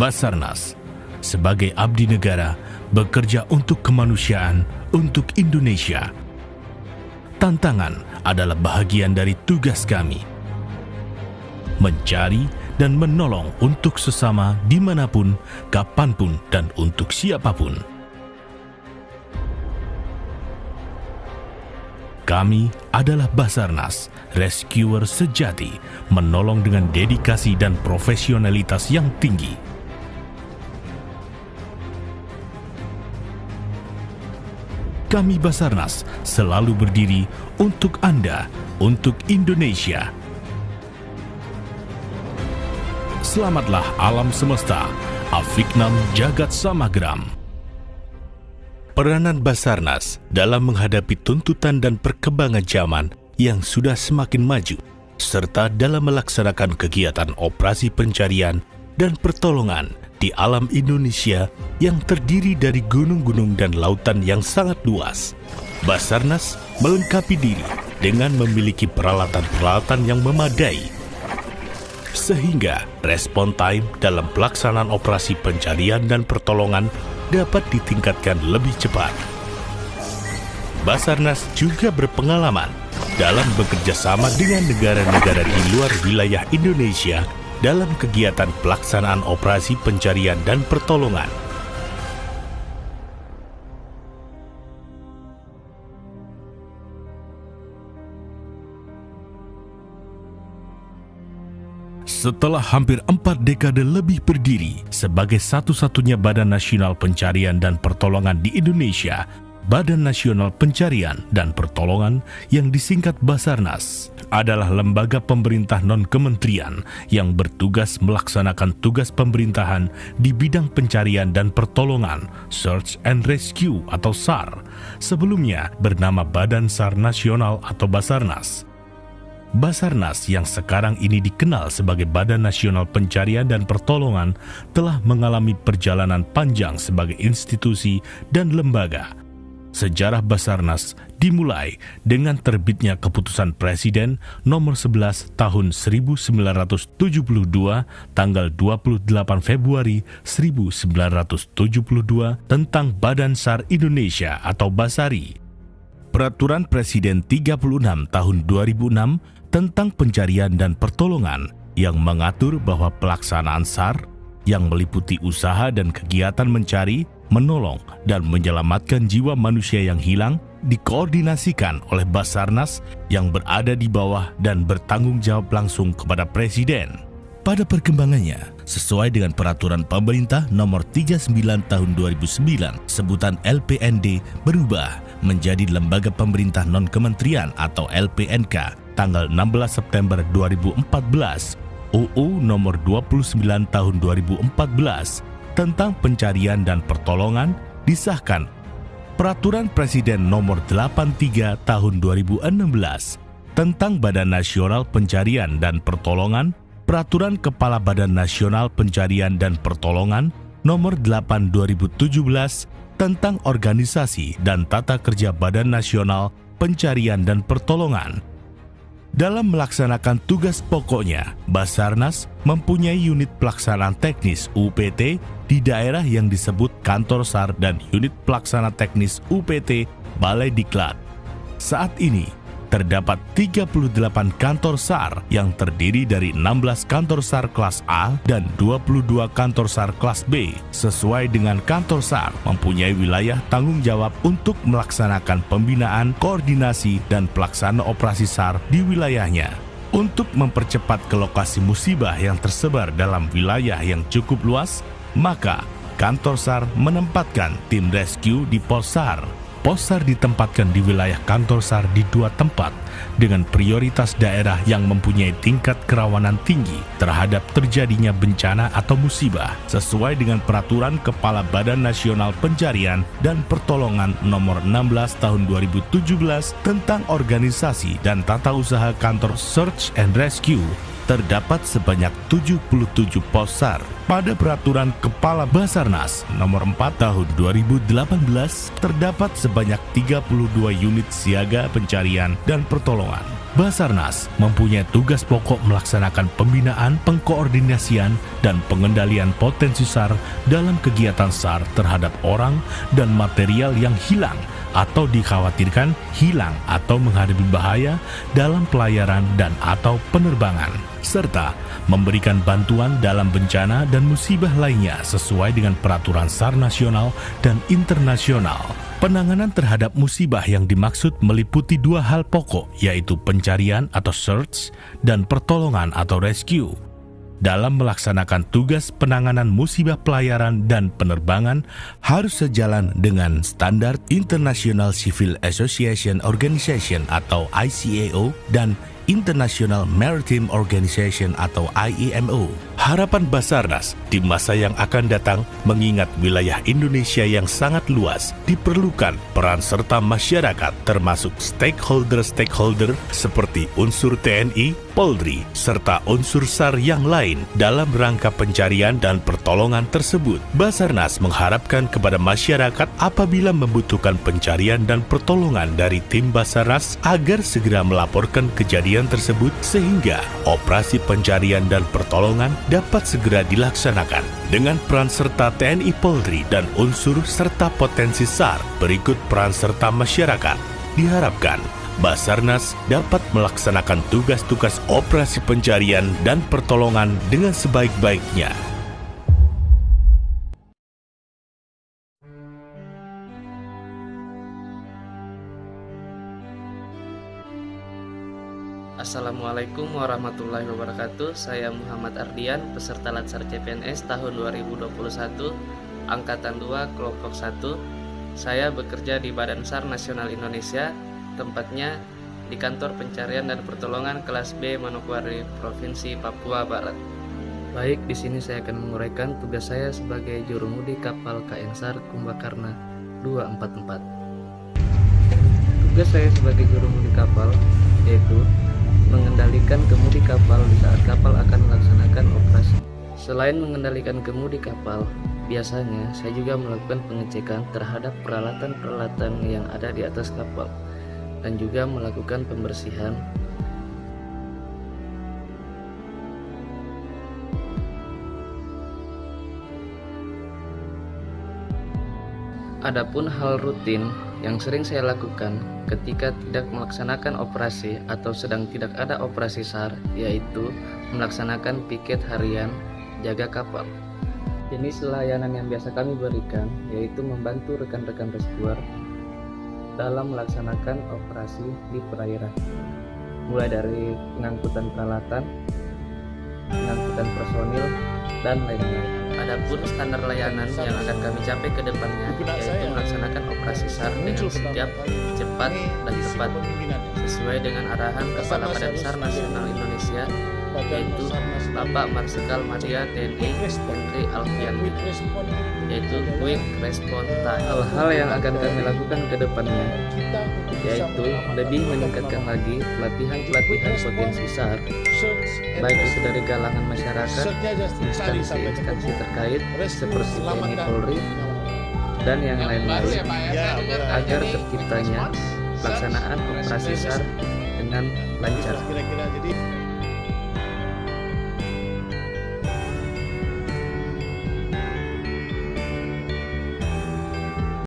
Basarnas, sebagai abdi negara, bekerja untuk kemanusiaan, untuk Indonesia. Tantangan adalah bahagian dari tugas kami. Mencari dan menolong untuk sesama dimanapun, kapanpun, dan untuk siapapun. Kami adalah Basarnas, rescuer sejati, menolong dengan dedikasi dan profesionalitas yang tinggi. Kami Basarnas selalu berdiri untuk Anda, untuk Indonesia. Selamatlah alam semesta, Afiknam Jagat Samagram. Peranan Basarnas dalam menghadapi tuntutan dan perkembangan zaman yang sudah semakin maju, serta dalam melaksanakan kegiatan operasi pencarian dan pertolongan di alam Indonesia yang terdiri dari gunung-gunung dan lautan yang sangat luas. Basarnas melengkapi diri dengan memiliki peralatan-peralatan yang memadai, sehingga respon time dalam pelaksanaan operasi pencarian dan pertolongan dapat ditingkatkan lebih cepat. Basarnas juga berpengalaman dalam bekerja sama dengan negara-negara di luar wilayah Indonesia dalam kegiatan pelaksanaan operasi pencarian dan pertolongan. Setelah hampir 4 dekade lebih berdiri sebagai satu-satunya Badan Nasional Pencarian dan Pertolongan di Indonesia, Badan Nasional Pencarian dan Pertolongan yang disingkat Basarnas adalah lembaga pemerintah non-kementerian yang bertugas melaksanakan tugas pemerintahan di bidang pencarian dan pertolongan, Search and Rescue atau SAR, sebelumnya bernama Badan SAR Nasional atau Basarnas. Basarnas yang sekarang ini dikenal sebagai Badan Nasional Pencarian dan Pertolongan telah mengalami perjalanan panjang sebagai institusi dan lembaga. Sejarah Basarnas dimulai dengan terbitnya Keputusan Presiden Nomor 11 Tahun 1972 tanggal 28 Februari 1972 tentang Badan SAR Indonesia atau Basari. Peraturan Presiden 36 Tahun 2006 tentang pencarian dan pertolongan yang mengatur bahwa pelaksanaan SAR yang meliputi usaha dan kegiatan mencari, menolong, dan menyelamatkan jiwa manusia yang hilang dikoordinasikan oleh Basarnas yang berada di bawah dan bertanggung jawab langsung kepada Presiden. Pada perkembangannya, sesuai dengan Peraturan Pemerintah Nomor 39 Tahun 2009, sebutan LPND berubah menjadi Lembaga Pemerintah Non-Kementerian atau LPNK tanggal 16 September 2014, UU Nomor 29 Tahun 2014 tentang pencarian dan pertolongan disahkan. Peraturan Presiden Nomor 83 Tahun 2016 tentang Badan Nasional Pencarian dan Pertolongan, Peraturan Kepala Badan Nasional Pencarian dan Pertolongan Nomor 8 2017 tentang organisasi dan tata kerja Badan Nasional Pencarian dan Pertolongan. Dalam melaksanakan tugas pokoknya, Basarnas mempunyai unit pelaksanaan teknis UPT di daerah yang disebut Kantor SAR dan unit pelaksana teknis UPT Balai Diklat. Saat ini, terdapat 38 kantor SAR yang terdiri dari 16 kantor SAR kelas A dan 22 kantor SAR kelas B. Sesuai dengan kantor SAR mempunyai wilayah tanggung jawab untuk melaksanakan pembinaan, koordinasi, dan pelaksana operasi SAR di wilayahnya. Untuk mempercepat ke lokasi musibah yang tersebar dalam wilayah yang cukup luas, maka kantor SAR menempatkan tim rescue di pos SAR. Pos SAR ditempatkan di wilayah kantor SAR di 2 tempat dengan prioritas daerah yang mempunyai tingkat kerawanan tinggi terhadap terjadinya bencana atau musibah sesuai dengan Peraturan Kepala Badan Nasional Pencarian dan Pertolongan Nomor 16 Tahun 2017 tentang organisasi dan tata usaha kantor Search and Rescue terdapat sebanyak 77 pos SAR. Pada Peraturan Kepala Basarnas Nomor 4 Tahun 2018, terdapat sebanyak 32 unit siaga pencarian dan pertolongan. Basarnas mempunyai tugas pokok melaksanakan pembinaan, pengkoordinasian, dan pengendalian potensi SAR dalam kegiatan SAR terhadap orang dan material yang hilang atau dikhawatirkan hilang atau menghadapi bahaya dalam pelayaran dan atau penerbangan, serta memberikan bantuan dalam bencana dan musibah lainnya sesuai dengan peraturan SAR nasional dan internasional. Penanganan terhadap musibah yang dimaksud meliputi dua hal pokok, yaitu pencarian atau search dan pertolongan atau rescue. Dalam melaksanakan tugas penanganan musibah pelayaran dan penerbangan harus sejalan dengan standar International Civil Association Organization atau ICAO dan International Maritime Organization atau IMO. Harapan Basarnas di masa yang akan datang mengingat wilayah Indonesia yang sangat luas, diperlukan peran serta masyarakat termasuk stakeholder-stakeholder seperti unsur TNI, Polri, serta unsur SAR yang lain dalam rangka pencarian dan pertolongan tersebut. Basarnas mengharapkan kepada masyarakat apabila membutuhkan pencarian dan pertolongan dari tim Basarnas agar segera melaporkan kejadian tersebut sehingga operasi pencarian dan pertolongan dapat segera dilaksanakan. Dengan peran serta TNI, Polri, dan unsur serta potensi SAR, berikut peran serta masyarakat. Diharapkan Basarnas dapat melaksanakan tugas-tugas operasi pencarian dan pertolongan dengan sebaik-baiknya. Assalamualaikum warahmatullahi wabarakatuh. Saya Muhammad Ardian, peserta Latsar CPNS tahun 2021, Angkatan 2, Kelompok 1. Saya bekerja di Badan SAR Nasional Indonesia, tempatnya di Kantor Pencarian dan Pertolongan kelas B Manokwari, Provinsi Papua Barat. Baik, di sini saya akan menguraikan tugas saya sebagai jurumudi kapal KN SAR Kumbakarna 244. Tugas saya sebagai jurumudi kapal yaitu mengendalikan kemudi kapal di saat kapal akan melaksanakan operasi. Selain mengendalikan kemudi kapal, biasanya saya juga melakukan pengecekan terhadap peralatan-peralatan yang ada di atas kapal dan juga melakukan pembersihan. Adapun hal rutin yang sering saya lakukan ketika tidak melaksanakan operasi atau sedang tidak ada operasi SAR, yaitu melaksanakan piket harian jaga kapal. Jenis layanan yang biasa kami berikan yaitu membantu rekan-rekan rescuer dalam melaksanakan operasi di perairan, mulai dari pengangkutan peralatan, pengangkutan personil, dan lain-lain. Adapun standar layanan yang akan kami capai ke depannya yaitu melaksanakan operasi SAR dengan sigap, cepat, dan tepat sesuai dengan arahan Kepala Badan SAR Nasional Indonesia yaitu Bapak Marsikal Madya TNI Henry Alfiandi, yaitu Quick Response Time. Hal-hal yang akan kami lakukan ke depannya yaitu lebih meningkatkan lagi pelatihan-pelatihan potensi SAR, baik itu dari kalangan masyarakat, instansi-instansi terkait seperti TNI, Polri, dan yang lain-lain, agar terciptanya pelaksanaan operasi SAR dengan lancar.